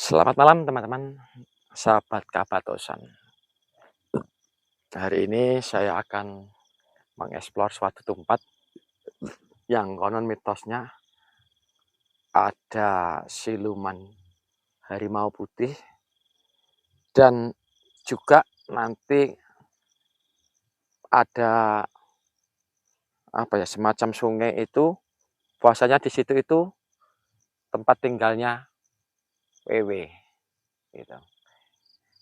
Selamat malam teman-teman, sahabat Kabatosan. Hari ini saya akan mengeksplor suatu tempat yang konon mitosnya ada siluman harimau putih dan juga nanti ada semacam sungai itu, puasanya di situ itu tempat tinggalnya wewe gitu.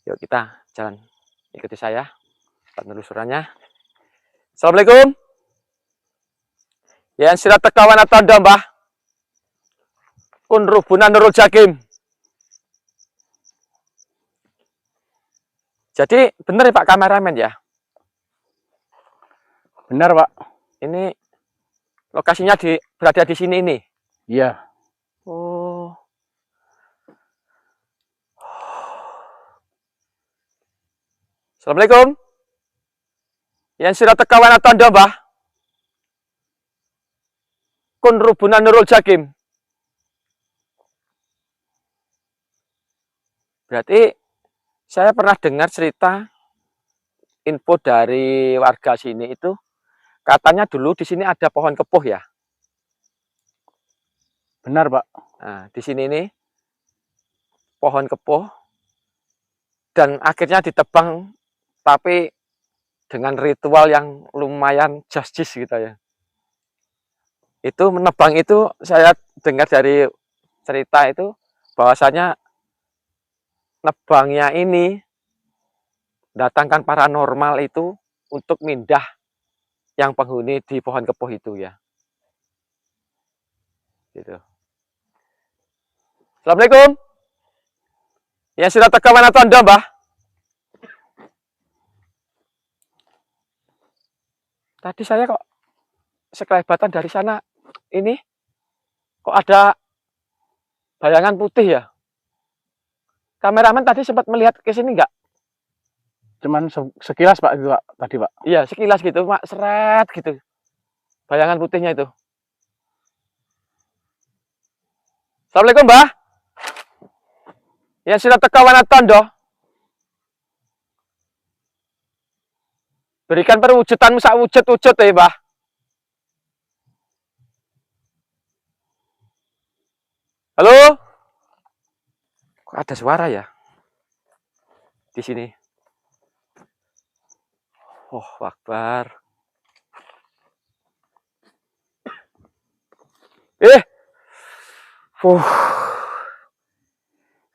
Yuk kita jalan, ikuti saya penelusurannya. Assalamualaikum. Yang sirat tekawan atau mbah kun rubunan Nurul Jakim. Jadi benar ya Pak kameramen ya? Benar Pak. Ini lokasinya berada di sini ini? Iya. Oh. Assalamualaikum. Yang sirat tekawan atau mbah kun rubunan Nurul Jakim. Berarti saya pernah dengar cerita info dari warga sini itu katanya dulu di sini ada pohon kepuh ya. Benar Pak. Nah, di sini ini pohon kepuh dan akhirnya ditebang tapi dengan ritual yang lumayan justice gitu ya. Itu menebang itu saya dengar dari cerita itu bahwasanya nebangnya ini datangkan paranormal itu untuk mindah yang penghuni di pohon kepuh itu ya. Gitu. Assalamualaikum. Yang sudah tekawan atau Anda, Mbah? Tadi saya kok sekelebatan dari sana ini kok ada bayangan putih ya? Kameramen tadi sempat melihat ke sini nggak? Cuman sekilas Pak itu Pak, tadi Pak. Iya, sekilas gitu, Mak, seret gitu. Bayangan putihnya itu. Assalamualaikum, Mbah. Yang sudah tekawan tondo. Berikan perwujudanmu sak wujud-wujud ya, Mbah. Halo? Kok ada suara ya? Di sini. Oh, Akbar.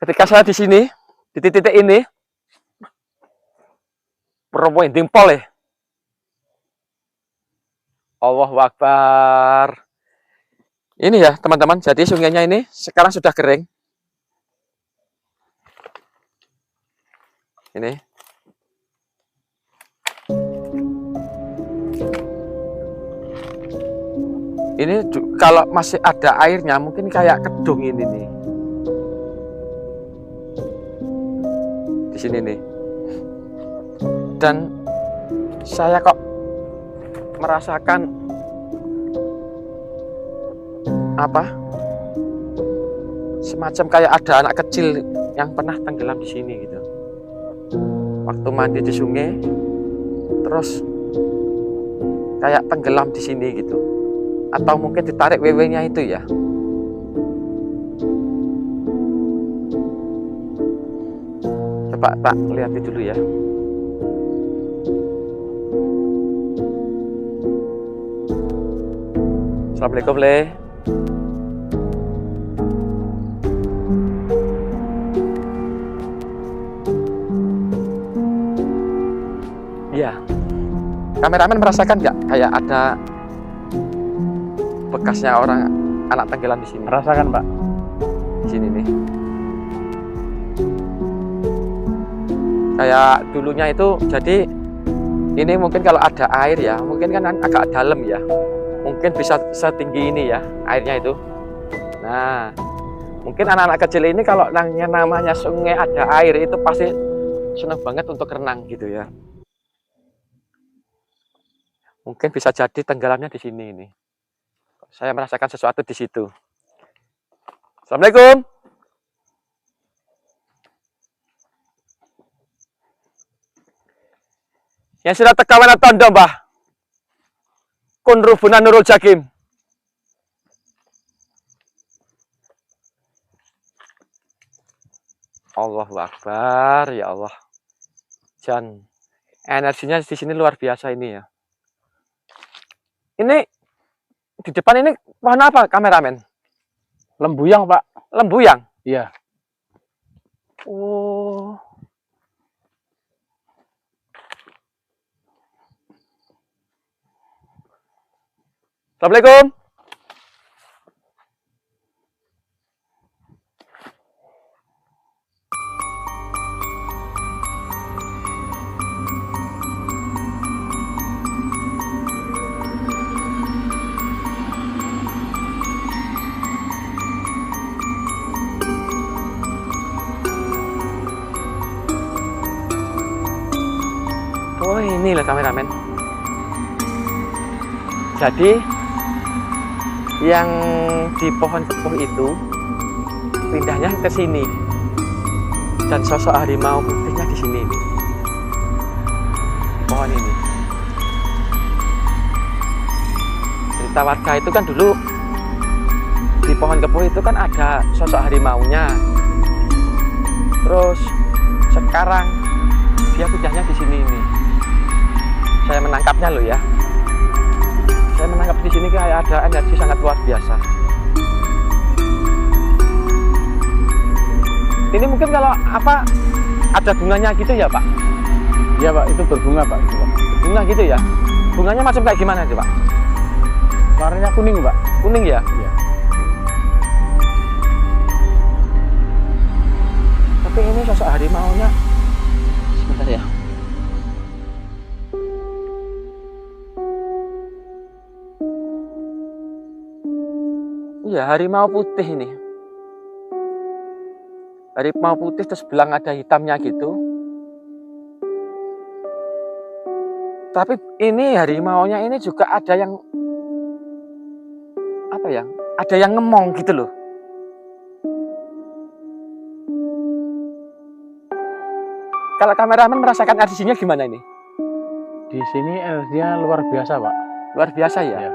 Ketika saya di sini, di titik ini, perempuan dimpol ya. Allahu Akbar. Ini ya teman-teman, jadi sungainya ini sekarang sudah kering. Ini. Ini kalau masih ada airnya mungkin kayak kedung ini nih. Di sini nih. Dan saya kok merasakan apa? Semacam kayak ada anak kecil yang pernah tenggelam di sini gitu. Waktu mandi di sungai, terus kayak tenggelam di sini gitu. Atau mungkin ditarik wewe-nya itu ya. Coba Pak lihat dulu ya. Assalamualaikum Le. Iya. Kameramen merasakan nggak kayak ada bekasnya orang anak tenggelam di sini? Rasakan Pak. Di sini nih. Kayak dulunya itu, jadi ini mungkin kalau ada air ya, mungkin kan agak dalam ya. Mungkin bisa setinggi ini ya, airnya itu. Nah, mungkin anak-anak kecil ini kalau namanya sungai ada air itu pasti senang banget untuk renang gitu ya. Mungkin bisa jadi tenggelamnya di sini ini. Saya merasakan sesuatu di situ. Assalamualaikum. Yang sudah tekawan tondo Mbah. Kun rubunan Nurul Jakim. Allahu Akbar, ya Allah. Jan, energinya di sini luar biasa ini ya. Ini di depan ini pohon apa, kameramen? Lembuyang, Pak. Lembuyang. Iya. Oh. Assalamualaikum. Oh, ini loh kameramen. Jadi yang di pohon kepuh itu pindahnya ke sini. Dan sosok harimau putihnya di sini nih. Di pohon ini. Cerita warga itu kan dulu di pohon kepuh itu kan ada sosok harimaunya. Terus sekarang dia pindahnya di sini nih. Saya menangkapnya loh ya. Saya menangkap di sini kayak ada energi sangat luar biasa. Ini mungkin kalau apa ada bunganya gitu ya Pak? Iya, Pak, itu berbunga, Pak. Itu, Pak. Bunga gitu ya? Bunganya macam kayak gimana sih Pak? Warnanya kuning, Pak. Kuning ya? Iya. Tapi ini sosok harimaunya. Sebentar ya. Iya, harimau putih ini. Harimau putih terus belang ada hitamnya gitu. Tapi ini harimaunya ini juga ada yang apa ya? Ada yang ngemong gitu loh. Kalau kameramen merasakan energinya gimana ini? Di sini energinya luar biasa, Pak. Luar biasa ya? Iya.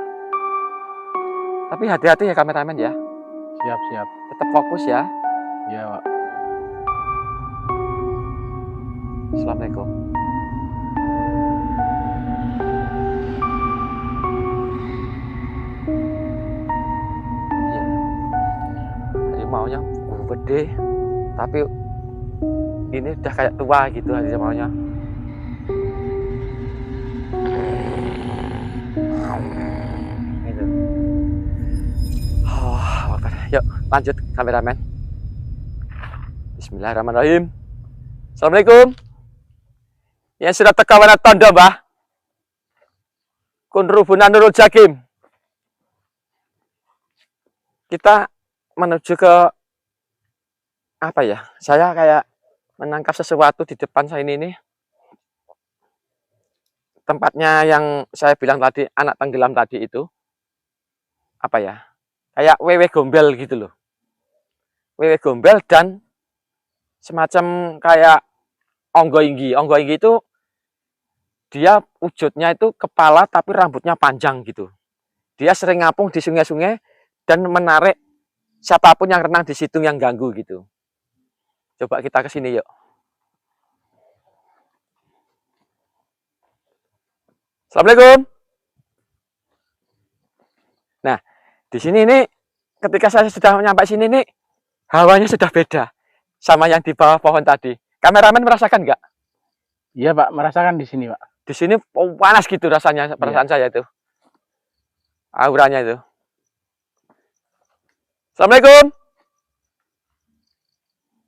Tapi hati-hati ya kameramen ya. Siap. Tetap fokus ya. Iya, Pak. Assalamualaikum. Iya. Harimaunya gede, tapi ini udah kayak tua gitu harimaunya. Gitu. Oh, yuk lanjut kameramen. Bismillahirrahmanirrahim. Assalamualaikum. Yang sudah tekawan tondo Mbah. Kun rubunan Nurul Jakim. Kita menuju ke apa ya? Saya kayak menangkap sesuatu di depan saya ini. Tempatnya yang saya bilang tadi, anak tenggelam tadi itu. Apa ya? Kayak wewe gombel gitu loh. Wewe gombel dan semacam kayak onggo inggi. Onggo inggi itu dia wujudnya itu kepala tapi rambutnya panjang gitu. Dia sering ngapung di sungai-sungai dan menarik siapapun yang renang di situ yang ganggu gitu. Coba kita ke sini yuk. Assalamualaikum. Nah, di sini nih ketika saya sudah nyampe sini nih hawanya sudah beda sama yang di bawah pohon tadi. Kameramen merasakan nggak? Iya, Pak, merasakan di sini, Pak. Di sini panas gitu rasanya, perasaan saya itu. Auranya itu. Assalamualaikum.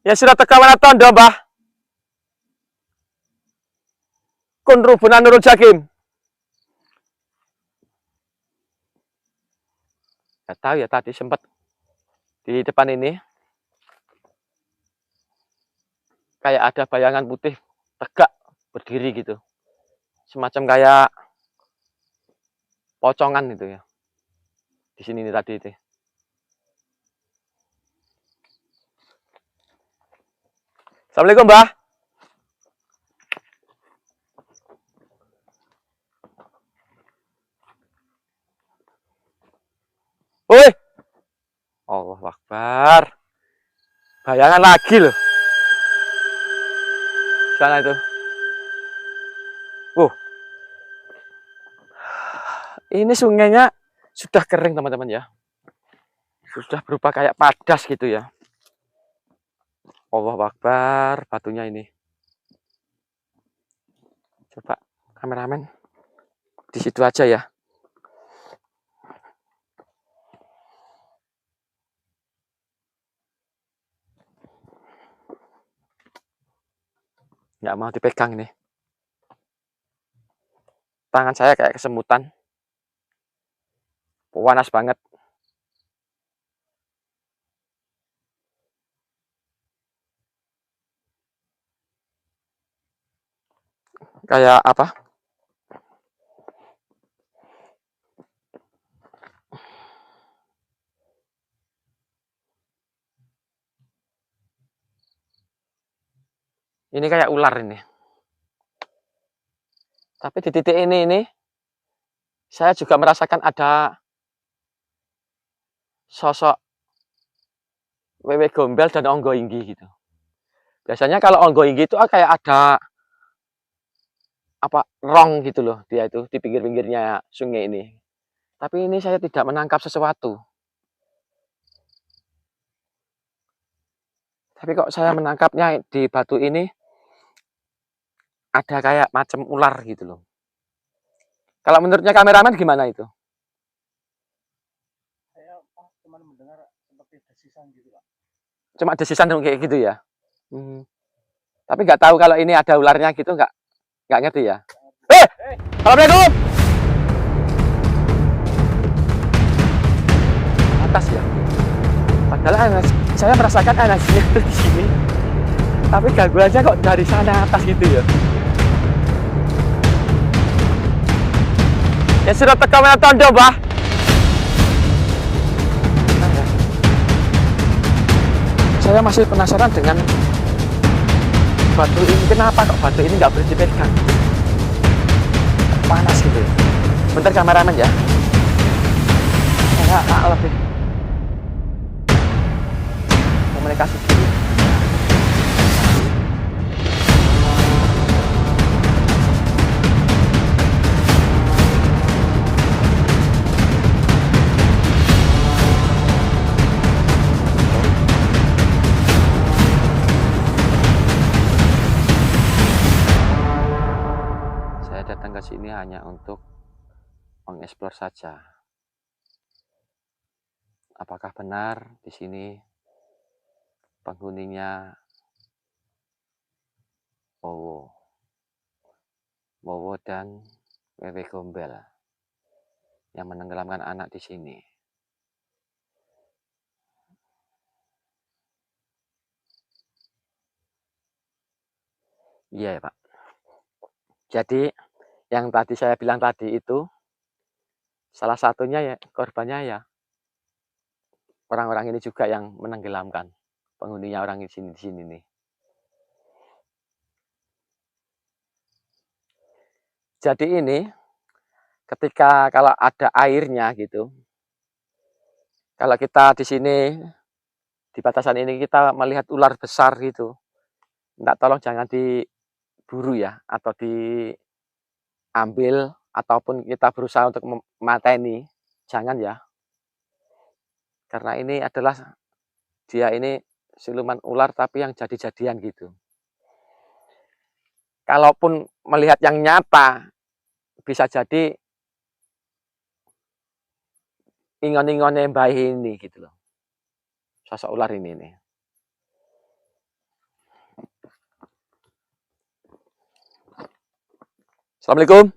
Ya sudah tekawan tondo Mbah. Kun rubunan Nurul Jakim. Gak tahu ya tadi sempat di depan ini kayak ada bayangan putih tegak berdiri gitu. Semacam kayak pocongan gitu ya. Di sini nih tadi itu. Assalamualaikum Mbah. Akbar. Bayangan lagi loh. Sana itu. Ini sungainya sudah kering teman-teman ya. Sudah berupa kayak padas gitu ya. Allahu Akbar, batunya ini. Coba kameramen di situ aja ya. Nggak mau dipegang ini. Tangan saya kayak kesemutan. Panas banget. Kayak apa? Ini kayak ular ini. Tapi di titik ini saya juga merasakan ada sosok wewe gombel dan onggo inggi gitu. Biasanya kalau onggo inggi itu kayak ada apa rong gitu loh, dia itu di pinggir-pinggirnya sungai ini. Tapi ini saya tidak menangkap sesuatu. Tapi kok saya menangkapnya di batu ini ada kayak macam ular gitu loh. Kalau menurutnya kameramen gimana itu? Saya cuma mendengar seperti desisan gitu Pak. Cuma desisan kayak gitu ya. Tapi nggak tahu kalau ini ada ularnya gitu, nggak ngerti ya. Assalamualaikum. Atas ya. Padahal saya merasakan energinya itu di sini. Tapi gangguannya kok dari sana atas gitu ya. Ya sudah tekan tondo, Bah. Saya masih penasaran dengan batu ini. Kenapa kok batu ini nggak boleh dipegang? Panas gitu ya. Bentar kameramen ya. Saya lebih komunikasi dulu. Saya datang ke sini hanya untuk mengeksplor saja. Apakah benar di sini penghuninya Wowo dan Wewe Gombel yang menenggelamkan anak di sini? Iya ya Pak. Jadi yang tadi saya bilang tadi itu salah satunya ya korbannya ya orang-orang ini juga yang menenggelamkan penghuninya orang di sini nih. Jadi ini ketika kalau ada airnya gitu, kalau kita di sini di batasan ini kita melihat ular besar gitu, enggak, tolong jangan diburu ya atau diambil ataupun kita berusaha untuk memateni, jangan ya. Karena ini adalah dia ini siluman ular tapi yang jadi-jadian gitu. Kalaupun melihat yang nyata, bisa jadi ingon-ingonnya mbah ini gitu loh. Sosok ular ini nih. Assalamualaikum.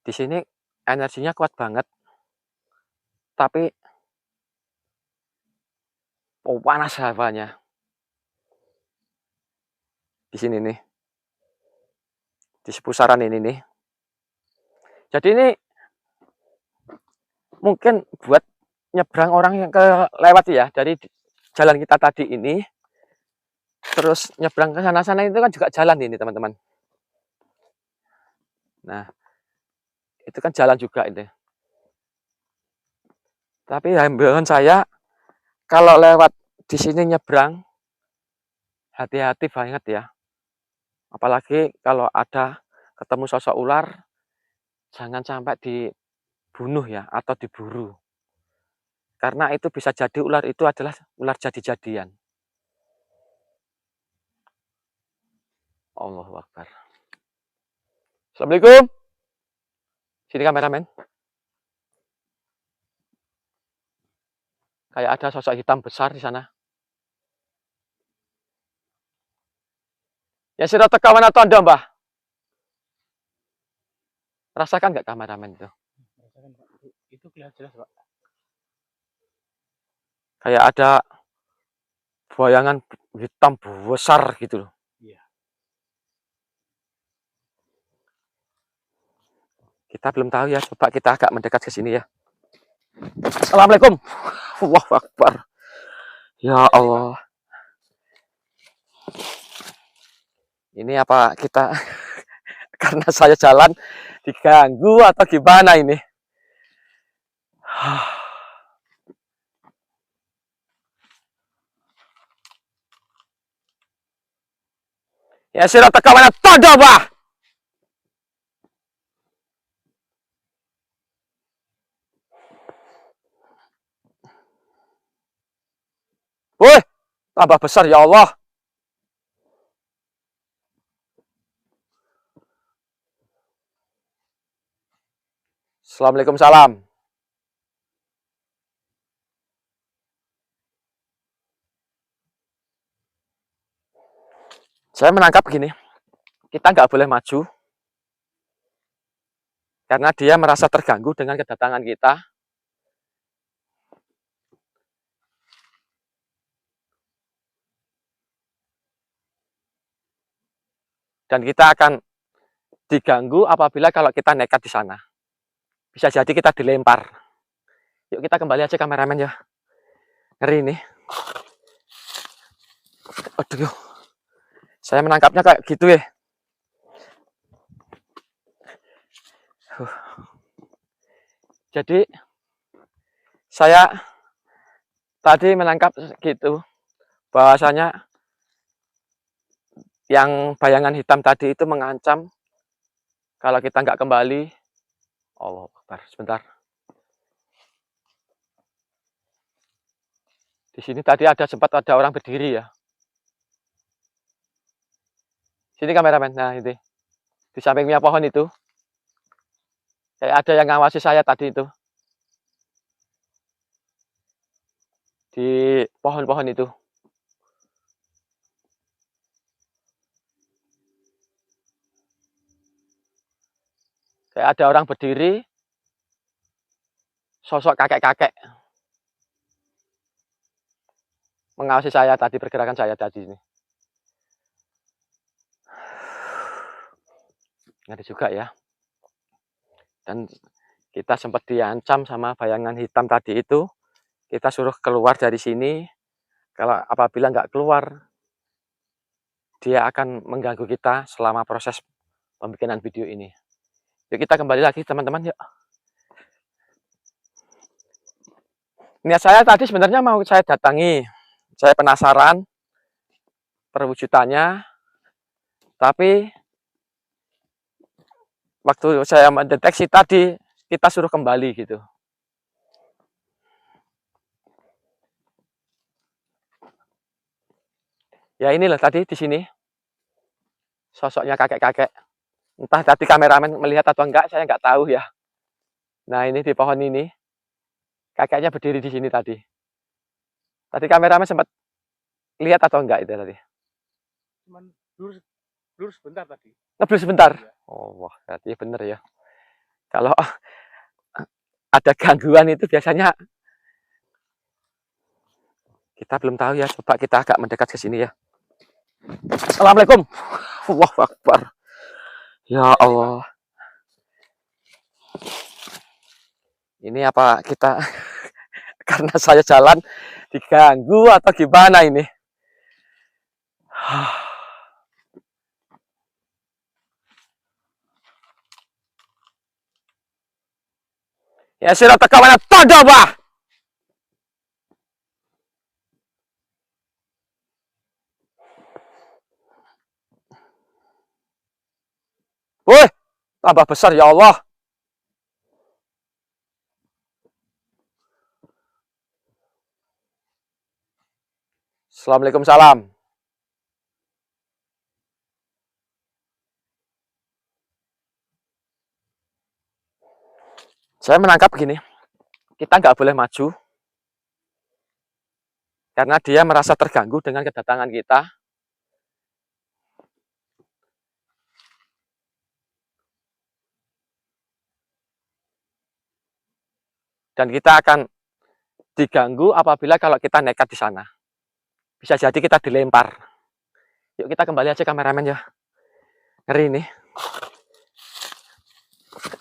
Di sini energinya kuat banget. Tapi panas hawanya. Di sini nih. Di seputaran ini nih. Jadi ini mungkin buat nyebrang orang yang lewat ya dari jalan kita tadi ini, terus nyebrang ke sana-sana itu kan juga jalan ini teman-teman. Nah, itu kan jalan juga ini. Tapi himbauan saya kalau lewat di sini nyebrang, hati-hati banget ya. Apalagi kalau ada ketemu sosok ular, jangan sampai dibunuh ya atau diburu. Karena itu bisa jadi ular itu adalah ular jadi-jadian. Allahu Akbar. Assalamualaikum. Sini kameramen. Kayak ada sosok hitam besar di sana. Ya sudah tekawan atau anda, Mbah? Rasakan nggak kameramen itu? Rasakan, Pak. Itu kelihatan jelas, Pak. Kayak ada bayangan hitam besar gitu loh. Iya. Kita belum tahu ya, coba kita agak mendekat ke sini ya. Assalamualaikum. Allahu Akbar. Ya Allah. Ini apa kita karena saya jalan diganggu atau gimana ini? Ya sudah tekawan tada, Bah. Woi, tambah besar ya Allah. Assalamualaikum salam. Saya menangkap begini, kita nggak boleh maju karena dia merasa terganggu dengan kedatangan kita. Dan kita akan diganggu apabila kalau kita nekat di sana. Bisa jadi kita dilempar. Yuk kita kembali aja kameramen ya. Ngeri ini. Aduh, yuk. Saya menangkapnya kayak gitu ya. Jadi saya tadi menangkap gitu bahwasanya yang bayangan hitam tadi itu mengancam kalau kita nggak kembali. Allah Akbar, sebentar. Di sini tadi sempat ada orang berdiri ya. Sini kameramen, nah ini di sampingnya pohon itu. Kayak ada yang ngawasi saya tadi itu. Di pohon-pohon itu. Kayak ada orang berdiri, sosok kakek-kakek mengawasi saya tadi, pergerakan saya tadi ini. Ngeri juga ya. Dan kita sempat diancam sama bayangan hitam tadi itu. Kita suruh keluar dari sini. Kalau apabila nggak keluar, dia akan mengganggu kita selama proses pembikinan video ini. Yuk kita kembali lagi teman-teman yuk. Niat saya tadi sebenarnya mau saya datangi. Saya penasaran perwujudannya. Tapi waktu saya mendeteksi tadi, kita suruh kembali gitu. Ya inilah tadi di sini. Sosoknya kakek-kakek. Entah tadi kameramen melihat atau enggak, saya enggak tahu ya. Nah ini di pohon ini. Kakeknya berdiri di sini tadi. Tadi kameramen sempat lihat atau enggak itu tadi? Cuman lurus sebentar tadi. Ngeblur sebentar? Iya. Oh wah, berarti bener ya. Kalau ada gangguan itu biasanya kita belum tahu ya. Coba kita agak mendekat ke sini ya. Assalamualaikum. Allahu Akbar. Ya Allah. Ini apa kita karena saya jalan diganggu atau gimana ini? Ya sira teka mana tanda, Bah. Woi, tambah besar ya Allah. Assalamualaikum salam. Saya menangkap gini, kita nggak boleh maju karena dia merasa terganggu dengan kedatangan kita. Dan kita akan diganggu apabila kalau kita nekat di sana. Bisa jadi kita dilempar. Yuk kita kembali aja kameramen ya. Ngeri ini.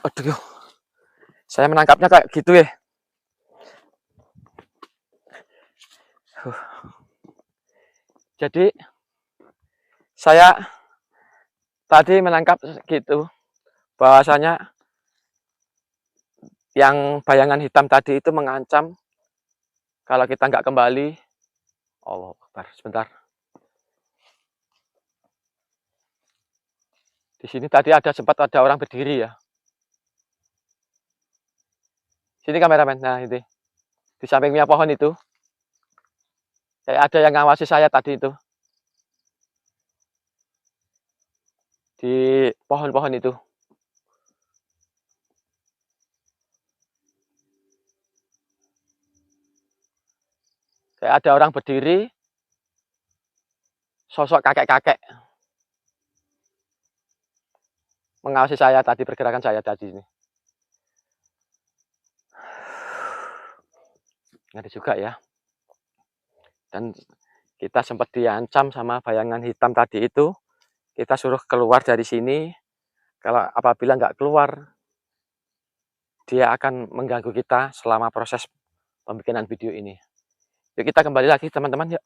Aduh, saya menangkapnya kayak gitu ya. Jadi saya tadi menangkap gitu bahwasanya yang bayangan hitam tadi itu mengancam kalau kita nggak kembali. Allah Akbar, sebentar. Di sini tadi sempat ada orang berdiri ya. Sini kameramen. Nah, ini. Di sampingnya pohon itu. Kayak ada yang ngawasi saya tadi itu. Di pohon-pohon itu. Kayak ada orang berdiri. Sosok kakek-kakek. Mengawasi saya tadi, pergerakan saya tadi ini. Ngeri juga ya. Dan kita sempat diancam sama bayangan hitam tadi itu. Kita suruh keluar dari sini. Kalau apabila nggak keluar, dia akan mengganggu kita selama proses pembikinan video ini. Yuk kita kembali lagi teman-teman yuk.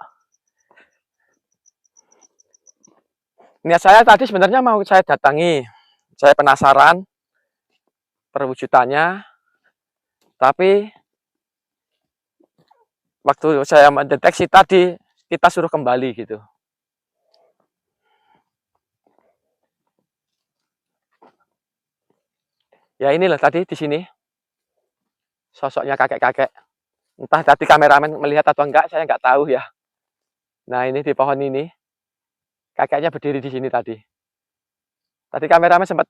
Niat saya tadi sebenarnya mau saya datangi. Saya penasaran perwujudannya. Tapi waktu saya mendeteksi tadi, kita suruh kembali gitu. Ya inilah tadi di sini. Sosoknya kakek-kakek. Entah tadi kameramen melihat atau enggak, saya enggak tahu ya. Nah ini di pohon ini. Kakeknya berdiri di sini tadi. Tadi kameramen sempat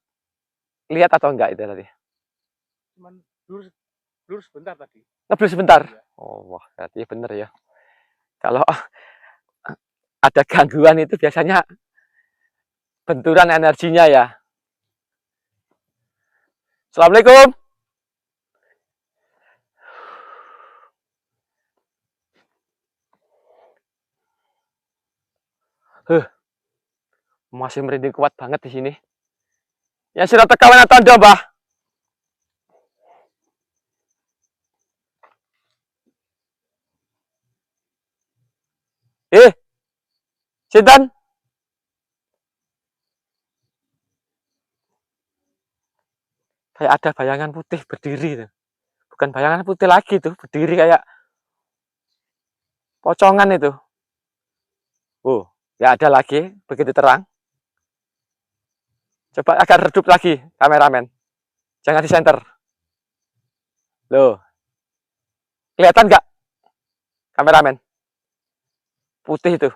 lihat atau enggak itu tadi? Cuman blur sebentar tadi. Ngeblur sebentar? Oh, wah, berarti bener ya. Kalau ada gangguan itu biasanya benturan energinya ya. Assalamualaikum. Masih merinding kuat banget di sini. Yang sudah tekawan tanda, Mbah. Sinten? Kayak ada bayangan putih berdiri tuh. Bukan bayangan putih lagi tuh, berdiri kayak pocongan itu. Ya ada lagi, begitu terang. Coba agak redup lagi, kameramen. Jangan di center. Loh, kelihatan nggak, kameramen? Putih itu.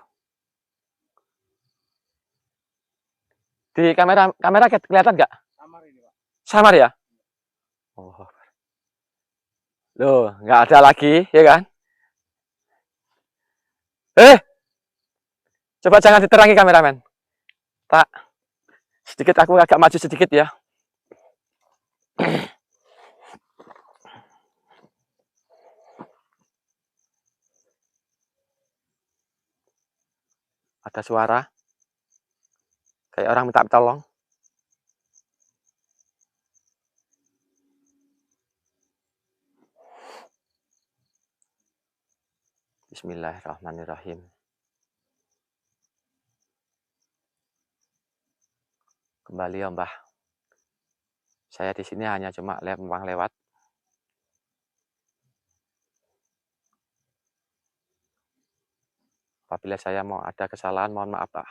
Di kamera kelihatan nggak? Samar ini, Pak. Samar ya? Oh. Loh, nggak ada lagi, ya kan? Coba jangan diterangi kameramen. Tak, sedikit aku agak maju sedikit ya. Ada suara. Kayak orang minta tolong. Bismillahirrahmanirrahim. Kembali ya Mbah. Saya di sini hanya cuma numpang lewat. Apabila saya mau ada kesalahan, mohon maaf Pak.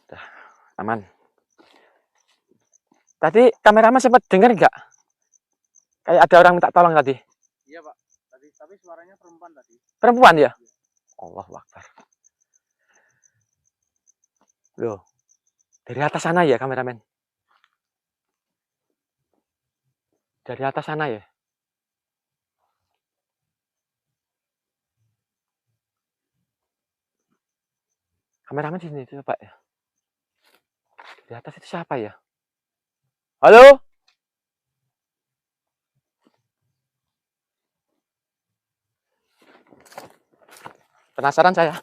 Dah, aman. Tadi kameramen sempat dengar nggak? Kayak ada orang minta tolong tadi. Iya Pak, tapi suaranya perempuan tadi. Perempuan ya? Allahu Akbar. Loh, dari atas sana ya kameramen? Dari atas sana ya? Kameramen di sini coba ya. Di atas itu siapa ya? Halo? Penasaran saya.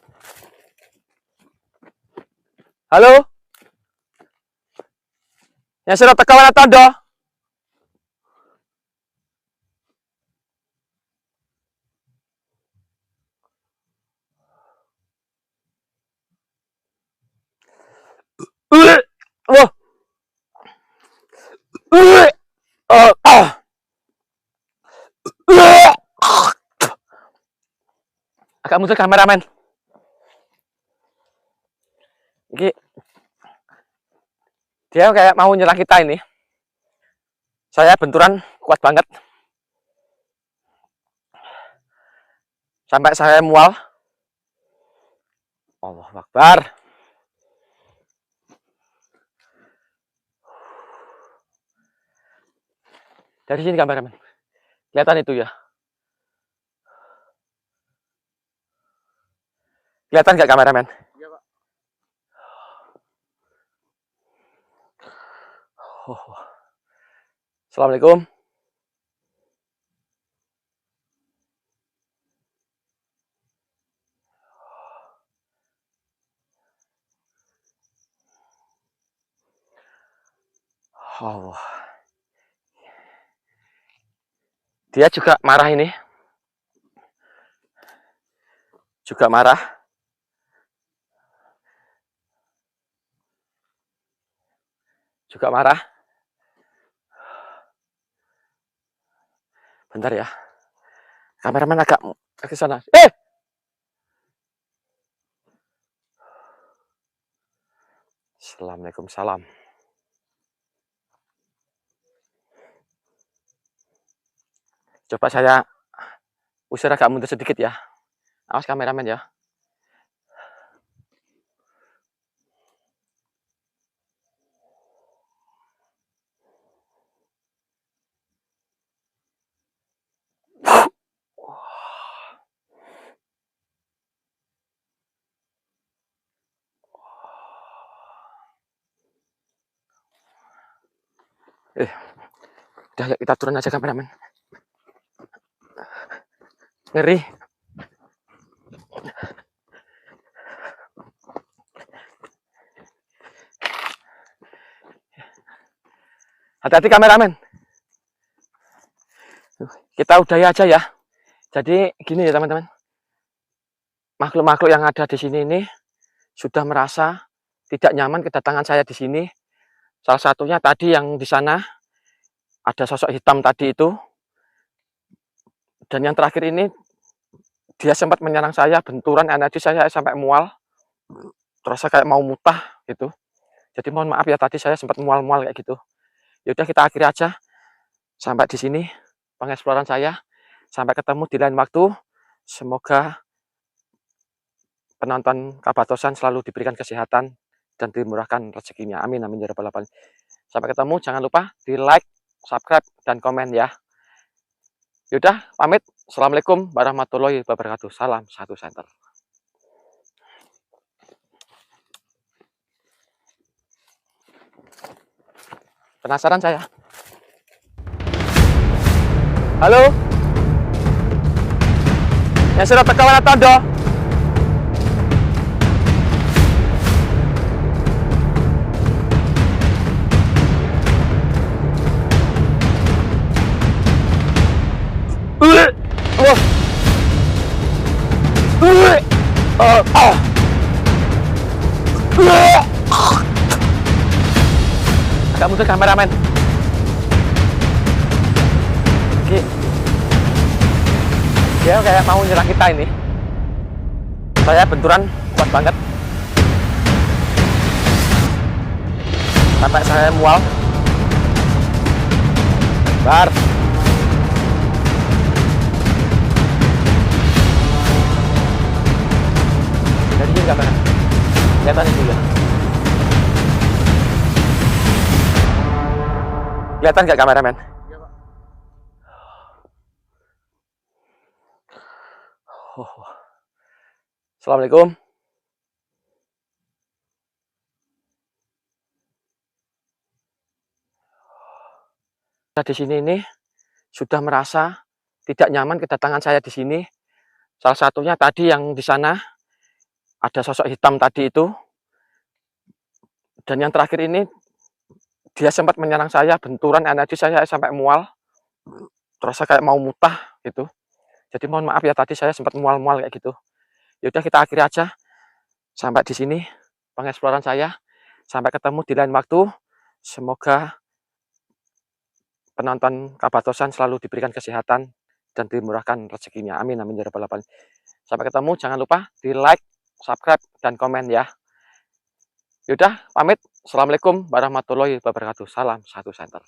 Halo? Yang sudah teka mana tondo? Wah. Agak mundur kameramen. Ini dia kayak mau nyerang kita ini. Saya benturan kuat banget. Sampai saya mual. Allahu Akbar. Dari sini kameramen. Kelihatan itu ya. Kelihatan nggak kameramen? Iya Pak. Assalamualaikum. Oh. Dia juga marah ini. Juga marah. Juga marah. Bentar ya. Kameramen agak ke sana. Assalamualaikum salam. Coba saya usir agak mundur sedikit ya. Awas kameramen ya. Udah yuk kita turun aja kameramen. Ngeri. Hati-hati kameramen. Kita udahi aja ya. Jadi gini ya teman-teman. Makhluk-makhluk yang ada di sini ini sudah merasa tidak nyaman kedatangan saya di sini. Salah satunya tadi yang di sana ada sosok hitam tadi itu. Dan yang terakhir ini dia sempat menyerang saya, benturan energi saya sampai mual. Terasa kayak mau mutah gitu. Jadi mohon maaf ya tadi saya sempat mual-mual kayak gitu. Yaudah kita akhiri aja sampai di sini pengeksploran saya. Sampai ketemu di lain waktu. Semoga penonton Kabatosan selalu diberikan kesehatan dan dimurahkan rezekinya. Amin amin ya rabbal alamin. Sampai ketemu, jangan lupa di like, subscribe dan komen ya. Yaudah pamit. Assalamualaikum warahmatullahi wabarakatuh. Salam satu center. Penasaran saya. Halo? Yang sudah teko ana tondo. Agak mundur kameramen. Oke. Dia kayak mau nyerang kita ini. Saya benturan kuat banget. Sampai saya mual. Bar. Jadi nggak banget. Kelihatan itu ya. Kelihatan nggak kameramen? Iya, Pak. Assalamualaikum. Di sini ini sudah merasa tidak nyaman kedatangan saya di sini. Salah satunya tadi yang di sana ada sosok hitam tadi itu. Dan yang terakhir ini dia sempat menyerang saya, benturan energi saya sampai mual. Terasa kayak mau mutah gitu. Jadi mohon maaf ya tadi saya sempat mual-mual kayak gitu. Ya udah kita akhiri aja sampai di sini pengeksploran saya. Sampai ketemu di lain waktu. Semoga penonton Kabatosan selalu diberikan kesehatan dan dimurahkan rezekinya. Amin amin ya rabbal alamin. Sampai ketemu, jangan lupa di like, subscribe, dan komen ya. Yaudah, pamit. Assalamualaikum warahmatullahi wabarakatuh. Salam satu center.